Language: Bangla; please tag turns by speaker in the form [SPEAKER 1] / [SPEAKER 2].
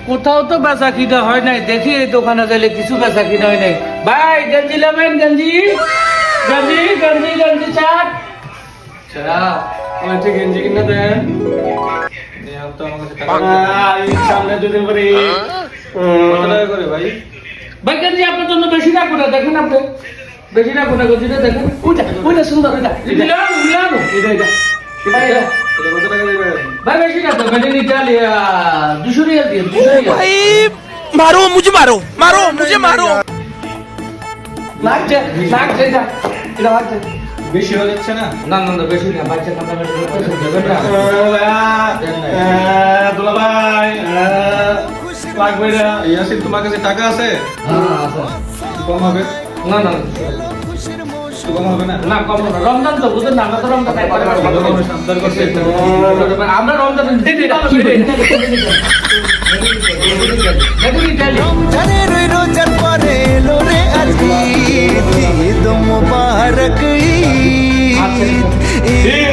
[SPEAKER 1] কোথাও তো বেচা কিনা হয় নাই, দেখি এই দোকানে গেলে কিছু বেচা কিনা হয় নাই। ভাই গঞ্জি নেবেন? গঞ্জি গঞ্জি গঞ্জি গঞ্জি চাপ চাপ
[SPEAKER 2] আমার ঠিক গেঞ্জি কিনা দেন। সামনে দুদিন পরে কত টাকা করে ভাই?
[SPEAKER 1] ভাই গঞ্জি আপনার জন্য বেশি না কোটা দেখেন, আপনি বেশি না কোটা গঞ্জিটা দেখেন, ওইটা সুন্দর, ওইটা মিলানো
[SPEAKER 2] এটা এটা
[SPEAKER 1] ভাই
[SPEAKER 2] এটা কত টাকা দিবেন?
[SPEAKER 1] ভাই বেশি না তো, মেড ইন ইটালিয়া 200 রিয়াল দিয়ে 200 রিয়াল।
[SPEAKER 3] भाई मारो मुझे, मारो मारो मुझे, मारो।
[SPEAKER 1] লাগছে লাগছে এটা এটা লাগছে
[SPEAKER 2] বেশি হয়ে যাচ্ছে না?
[SPEAKER 1] না না না বেশি না, বাচ্চা কাটা বেশি করতেছে দেবেন না।
[SPEAKER 2] দুলা ভাই লাগবে না। ইয়াসিন তোমার কাছে টাকা আছে?
[SPEAKER 1] হ্যাঁ আছে।
[SPEAKER 2] কম হবে?
[SPEAKER 1] না না
[SPEAKER 2] একটু কম হবে না?
[SPEAKER 1] না কম না, রমজান তো বুঝেন না, আমরা তো রমজান একবারে
[SPEAKER 2] সাবধান করছে একটু।
[SPEAKER 1] আমরা রমজান
[SPEAKER 3] রমজানের ওই রোজার পরে এলো রে আজ ঈদ, ঈদ মুবারক ঈদ, ঈদ